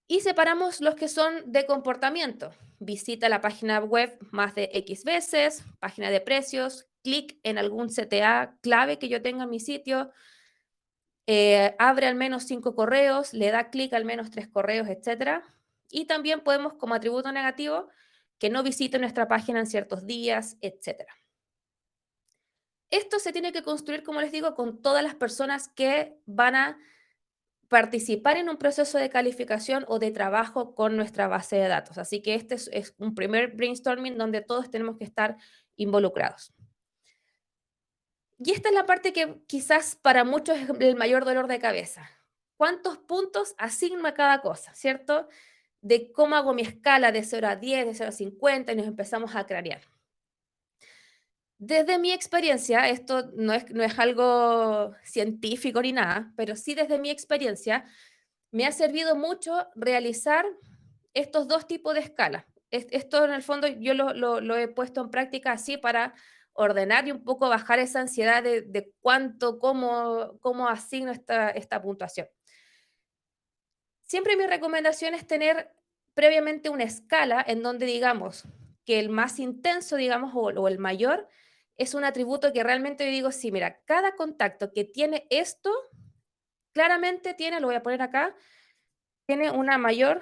Speaker 1: Y separamos los que son de comportamiento. Visita la página web más de X veces, página de precios, clic en algún CTA clave que yo tenga en mi sitio, abre al menos 5 correos, le da clic al menos 3 correos, etc. Y también podemos, como atributo negativo, que no visite nuestra página en ciertos días, etc. Esto se tiene que construir, como les digo, con todas las personas que van a participar en un proceso de calificación o de trabajo con nuestra base de datos. Así que este es un primer brainstorming donde todos tenemos que estar involucrados. Y esta es la parte que quizás para muchos es el mayor dolor de cabeza. ¿Cuántos puntos asigno a cada cosa, cierto? De cómo hago mi escala de 0 a 10, de 0 a 50 y nos empezamos a cranear. Desde mi experiencia, esto no es algo científico ni nada, pero sí desde mi experiencia, me ha servido mucho realizar estos dos tipos de escalas. Esto en el fondo yo lo he puesto en práctica así para ordenar y un poco bajar esa ansiedad de cuánto, cómo asigno esta puntuación. Siempre mi recomendación es tener previamente una escala en donde digamos que el más intenso, digamos, o el mayor, es un atributo que realmente yo digo, sí, mira, cada contacto que tiene esto, claramente tiene, lo voy a poner acá, tiene una mayor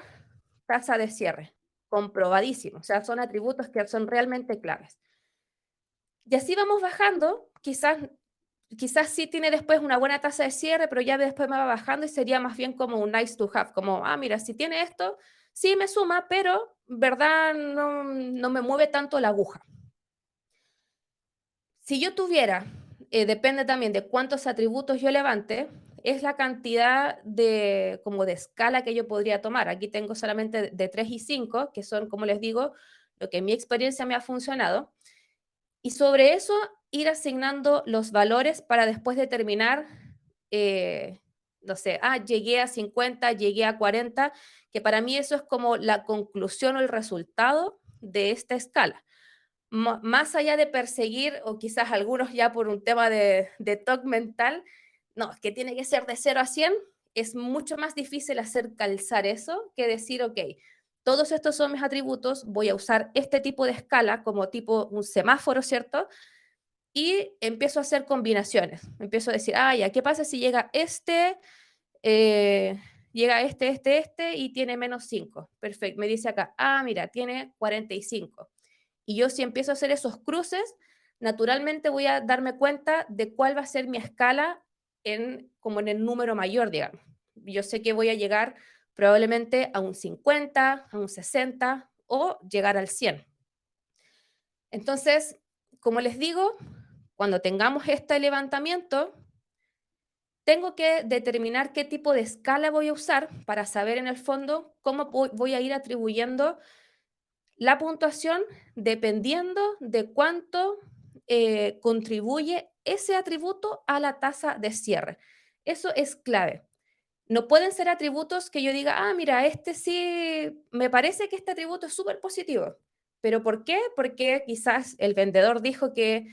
Speaker 1: tasa de cierre, comprobadísimo. O sea, son atributos que son realmente claves. Y así vamos bajando, quizás sí tiene después una buena tasa de cierre, pero ya después me va bajando y sería más bien como un nice to have, como, mira, si tiene esto, sí me suma, pero verdad no me mueve tanto la aguja. Si yo tuviera, depende también de cuántos atributos yo levante, es la cantidad como de escala que yo podría tomar. Aquí tengo solamente de 3 y 5, que son, como les digo, lo que en mi experiencia me ha funcionado. Y sobre eso ir asignando los valores para después determinar, no sé, llegué a 50, llegué a 40, que para mí eso es como la conclusión o el resultado de esta escala. Más allá de perseguir, o quizás algunos ya por un tema de TOC mental, no, es que tiene que ser de 0 a 100, es mucho más difícil hacer calzar eso que decir, ok, todos estos son mis atributos, voy a usar este tipo de escala como tipo un semáforo, ¿cierto? Y empiezo a hacer combinaciones. Empiezo a decir, ya, ¿qué pasa si eh, llega este y tiene -5? Perfecto, me dice acá, mira, tiene 45. Y yo si empiezo a hacer esos cruces, naturalmente voy a darme cuenta de cuál va a ser mi escala como en el número mayor, digamos. Yo sé que voy a llegar probablemente a un 50, a un 60 o llegar al 100. Entonces, como les digo, cuando tengamos este levantamiento, tengo que determinar qué tipo de escala voy a usar para saber en el fondo cómo voy a ir atribuyendo la puntuación dependiendo de cuánto contribuye ese atributo a la tasa de cierre. Eso es clave. No pueden ser atributos que yo diga, mira, este sí, me parece que este atributo es súper positivo. ¿Pero por qué? Porque quizás el vendedor dijo que,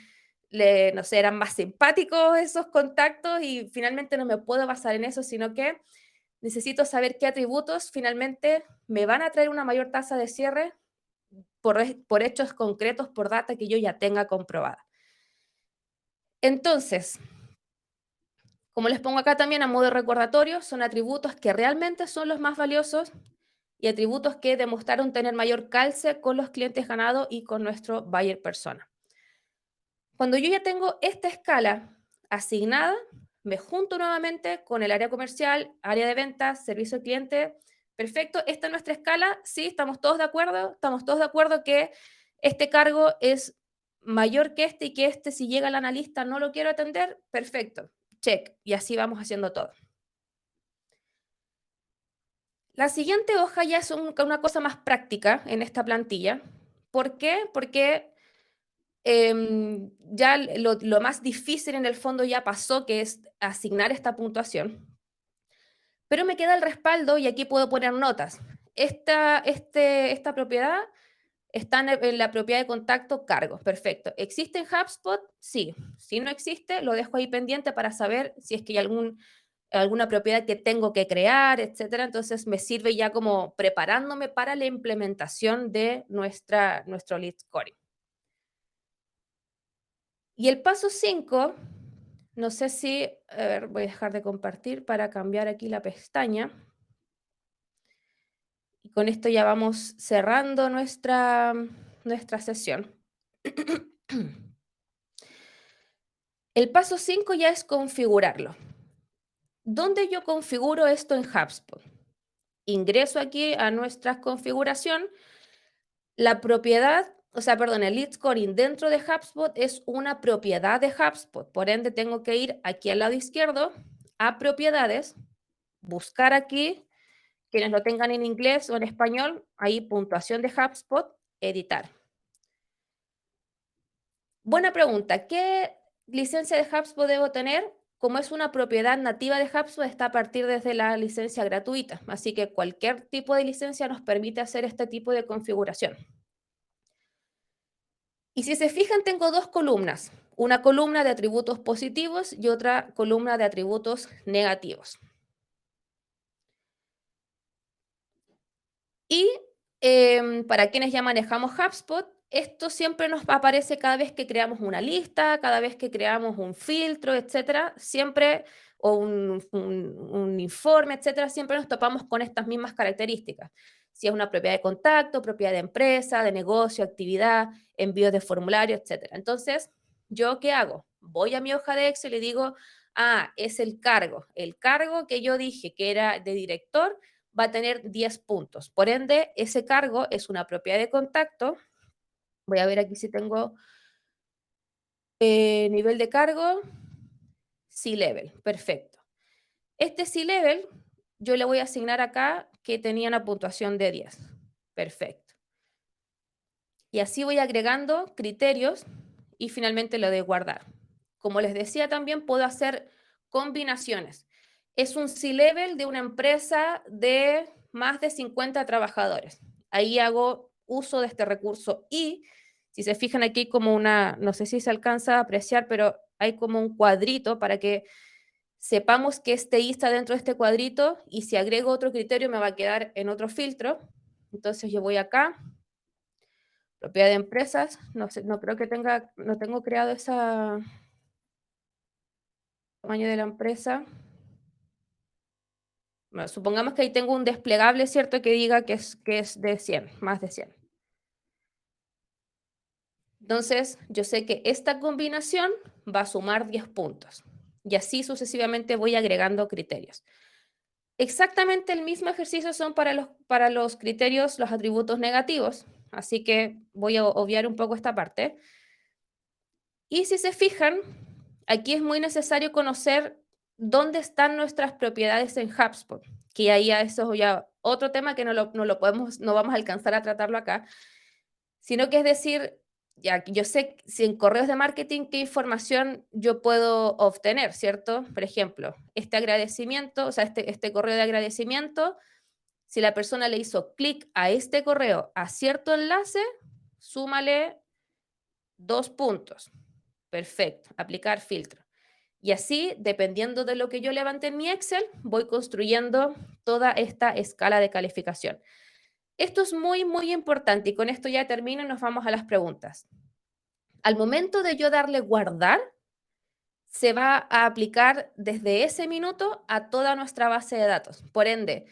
Speaker 1: no sé, eran más simpáticos esos contactos y finalmente no me puedo basar en eso, sino que necesito saber qué atributos finalmente me van a traer una mayor tasa de cierre por hechos concretos, por data que yo ya tenga comprobada. Entonces, como les pongo acá también a modo de recordatorio, son atributos que realmente son los más valiosos y atributos que demostraron tener mayor calce con los clientes ganados y con nuestro buyer persona. Cuando yo ya tengo esta escala asignada, me junto nuevamente con el área comercial, área de ventas, servicio al cliente. Perfecto, esta es nuestra escala. Sí, estamos todos de acuerdo. Estamos todos de acuerdo que este cargo es mayor que este y que este, si llega el analista, no lo quiero atender. Perfecto, check. Y así vamos haciendo todo. La siguiente hoja ya es una cosa más práctica en esta plantilla. ¿Por qué? Porque ya lo más difícil en el fondo ya pasó, que es asignar esta puntuación. Pero me queda el respaldo y aquí puedo poner notas. Esta propiedad está en la propiedad de contacto cargos. Perfecto. ¿Existe en HubSpot? Sí. Si no existe, lo dejo ahí pendiente para saber si es que hay alguna propiedad que tengo que crear, etcétera. Entonces me sirve ya como preparándome para la implementación de nuestro lead scoring. Y el paso 5, no sé si, a ver, voy a dejar de compartir para cambiar aquí la pestaña. Y con esto ya vamos cerrando nuestra sesión. El paso 5 ya es configurarlo. ¿Dónde yo configuro esto en HubSpot? Ingreso aquí a nuestra configuración. La propiedad, el lead scoring dentro de HubSpot es una propiedad de HubSpot. Por ende, tengo que ir aquí al lado izquierdo a propiedades, buscar aquí, quienes lo tengan en inglés o en español, ahí puntuación de HubSpot, editar. Buena pregunta. ¿Qué licencia de HubSpot debo tener? Como es una propiedad nativa de HubSpot, está a partir desde la licencia gratuita. Así que cualquier tipo de licencia nos permite hacer este tipo de configuración. Y si se fijan, tengo dos columnas. Una columna de atributos positivos y otra columna de atributos negativos. Y para quienes ya manejamos HubSpot, esto siempre nos aparece cada vez que creamos una lista, cada vez que creamos un filtro, etcétera. Siempre o un informe, etcétera, siempre nos topamos con estas mismas características. Si es una propiedad de contacto, propiedad de empresa, de negocio, actividad, envíos de formulario, etcétera. Entonces, ¿yo qué hago? Voy a mi hoja de Excel y digo, ah, es el cargo. El cargo que yo dije que era de director va a tener 10 puntos. Por ende, ese cargo es una propiedad de contacto. Voy a ver aquí si tengo nivel de cargo, C-Level, perfecto. Este C-Level yo le voy a asignar acá que tenía una puntuación de 10. Perfecto. Y así voy agregando criterios y finalmente lo de guardar. Como les decía, también puedo hacer combinaciones. Es un C-Level de una empresa de más de 50 trabajadores. Ahí hago uso de este recurso y si se fijan aquí como una, no sé si se alcanza a apreciar, pero hay como un cuadrito para que sepamos que este I está dentro de este cuadrito y si agrego otro criterio me va a quedar en otro filtro. Entonces yo voy acá, propiedad de empresas, no sé, no creo que tenga, no tengo creado ese tamaño de la empresa. Bueno, supongamos que ahí tengo un desplegable, ¿cierto? Que diga que es de 100, más de 100. Entonces, yo sé que esta combinación va a sumar 10 puntos. Y así sucesivamente voy agregando criterios. Exactamente el mismo ejercicio son para los criterios, los atributos negativos. Así que voy a obviar un poco esta parte. Y si se fijan, aquí es muy necesario conocer dónde están nuestras propiedades en HubSpot, que ahí a eso ya otro tema que no lo podemos, no vamos a alcanzar a tratarlo acá, sino que es decir, ya yo sé si en correos de marketing qué información yo puedo obtener, ¿cierto? Por ejemplo, este agradecimiento, o sea, este correo de agradecimiento, si la persona le hizo clic a este correo, a cierto enlace, súmale 2 puntos. Perfecto, aplicar filtro. Y así, dependiendo de lo que yo levante en mi Excel, voy construyendo toda esta escala de calificación. Esto es muy, muy importante y con esto ya termino y nos vamos a las preguntas. Al momento de yo darle guardar, se va a aplicar desde ese minuto a toda nuestra base de datos. Por ende,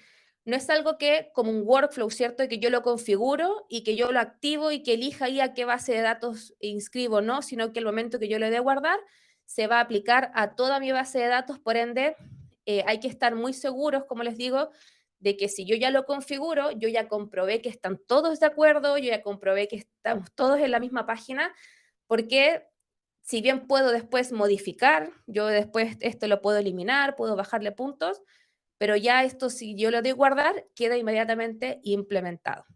Speaker 1: no es algo que como un workflow, ¿cierto? Que yo lo configuro y que yo lo activo y que elija ahí a qué base de datos inscribo, ¿no? Sino que el momento que yo le dé guardar, se va a aplicar a toda mi base de datos. Por ende, hay que estar muy seguros, como les digo, de que si yo ya lo configuro, yo ya comprobé que están todos de acuerdo, yo ya comprobé que estamos todos en la misma página, porque si bien puedo después modificar, yo después esto lo puedo eliminar, puedo bajarle puntos, pero ya esto si yo lo doy guardar, queda inmediatamente implementado.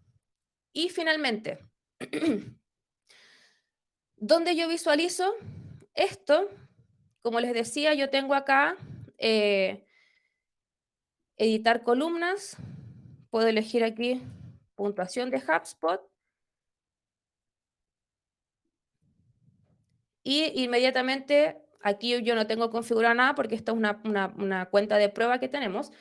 Speaker 1: Y finalmente, ¿dónde yo visualizo esto? Como les decía, yo tengo acá editar columnas, puedo elegir aquí puntuación de HubSpot y inmediatamente aquí yo no tengo configurado nada porque esta es una cuenta de prueba que tenemos.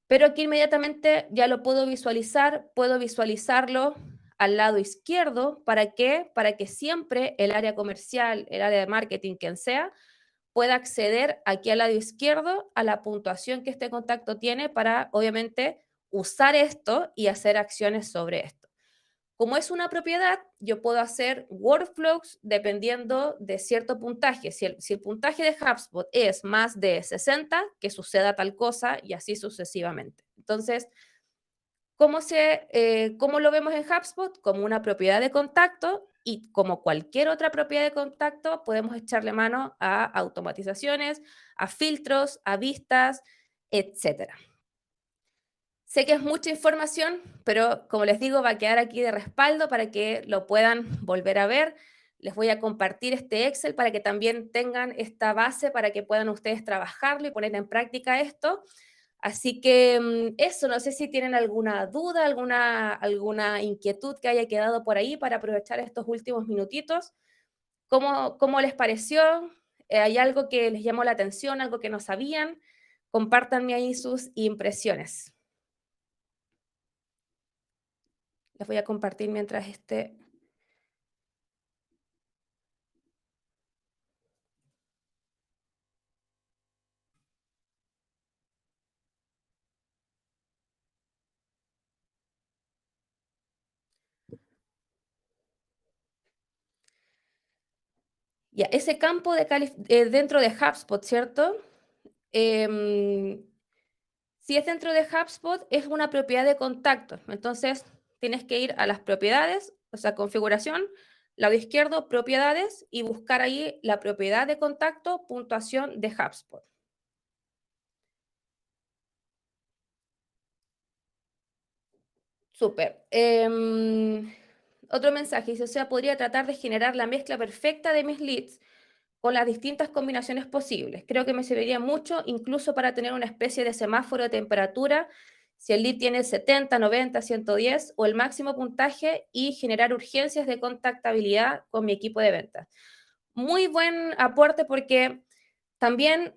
Speaker 1: Pero aquí inmediatamente ya lo puedo visualizarlo al lado izquierdo. ¿Para qué? Para que siempre el área comercial, el área de marketing, quien sea, pueda acceder aquí al lado izquierdo a la puntuación que este contacto tiene para, obviamente, usar esto y hacer acciones sobre esto. Como es una propiedad, yo puedo hacer workflows dependiendo de cierto puntaje. Si el puntaje de HubSpot es más de 60, que suceda tal cosa y así sucesivamente. Entonces, ¿cómo lo vemos en HubSpot? Como una propiedad de contacto y como cualquier otra propiedad de contacto, podemos echarle mano a automatizaciones, a filtros, a vistas, etcétera. Sé que es mucha información, pero como les digo, va a quedar aquí de respaldo para que lo puedan volver a ver. Les voy a compartir este Excel para que también tengan esta base para que puedan ustedes trabajarlo y poner en práctica esto. Así que eso, no sé si tienen alguna duda, alguna inquietud que haya quedado por ahí para aprovechar estos últimos minutitos. ¿Cómo les pareció? ¿Hay algo que les llamó la atención, algo que no sabían? Compártanme ahí sus impresiones. Les voy a compartir mientras Ya, ese campo dentro de HubSpot, ¿cierto? Em, si es dentro de HubSpot, es una propiedad de contacto. Entonces, tienes que ir a las propiedades, o sea, configuración, lado izquierdo, propiedades, y buscar ahí la propiedad de contacto, puntuación de HubSpot. Súper. Otro mensaje dice, o sea, podría tratar de generar la mezcla perfecta de mis leads con las distintas combinaciones posibles. Creo que me serviría mucho, incluso para tener una especie de semáforo de temperatura, si el lead tiene 70, 90, 110 o el máximo puntaje y generar urgencias de contactabilidad con mi equipo de ventas. Muy buen aporte porque también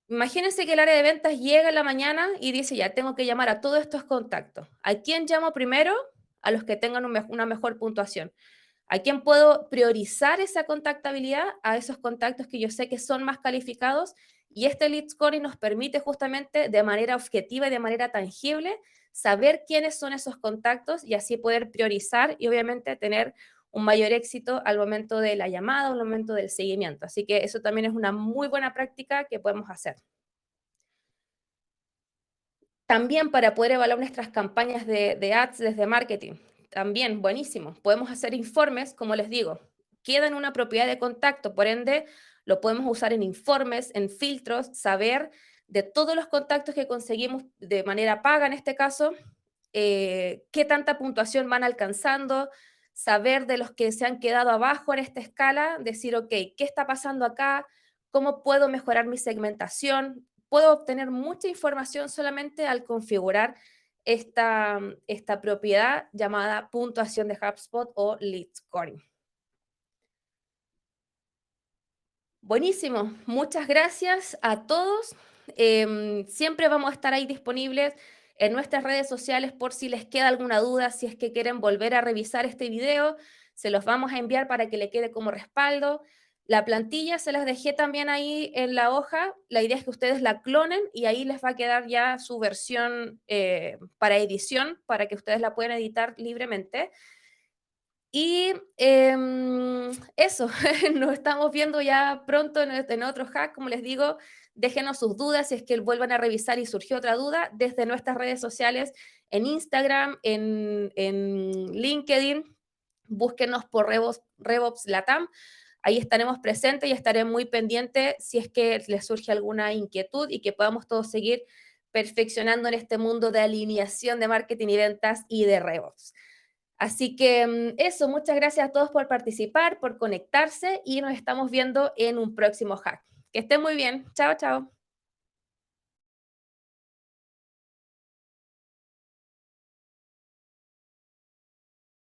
Speaker 1: imagínense que el área de ventas llega en la mañana y dice, ya, tengo que llamar a todos estos contactos. ¿A quién llamo primero? A los que tengan una mejor puntuación. ¿A quién puedo priorizar esa contactabilidad? A esos contactos que yo sé que son más calificados. Y este lead scoring nos permite justamente de manera objetiva y de manera tangible saber quiénes son esos contactos y así poder priorizar y obviamente tener un mayor éxito al momento de la llamada o al momento del seguimiento. Así que eso también es una muy buena práctica que podemos hacer. También para poder evaluar nuestras campañas de ads desde marketing. También buenísimo. Podemos hacer informes, como les digo, queda en una propiedad de contacto, por ende lo podemos usar en informes, en filtros, saber de todos los contactos que conseguimos de manera paga en este caso, qué tanta puntuación van alcanzando, saber de los que se han quedado abajo en esta escala, decir, ok, ¿qué está pasando acá? ¿Cómo puedo mejorar mi segmentación? Puedo obtener mucha información solamente al configurar esta propiedad llamada puntuación de HubSpot o lead scoring. Buenísimo, muchas gracias a todos. Siempre vamos a estar ahí disponibles en nuestras redes sociales por si les queda alguna duda, si es que quieren volver a revisar este video, se los vamos a enviar para que le quede como respaldo. La plantilla se las dejé también ahí en la hoja. La idea es que ustedes la clonen y ahí les va a quedar ya su versión para edición, para que ustedes la puedan editar libremente. Y eso, nos estamos viendo ya pronto en otro hack. Como les digo, déjenos sus dudas si es que vuelvan a revisar y surgió otra duda desde nuestras redes sociales, en Instagram, en LinkedIn. Búsquenos por RevOps Latam. Ahí estaremos presentes y estaré muy pendiente si es que les surge alguna inquietud y que podamos todos seguir perfeccionando en este mundo de alineación de marketing y ventas y de RevOps. Así que eso, muchas gracias a todos por participar, por conectarse y nos estamos viendo en un próximo hack. Que estén muy bien. Chao, chao.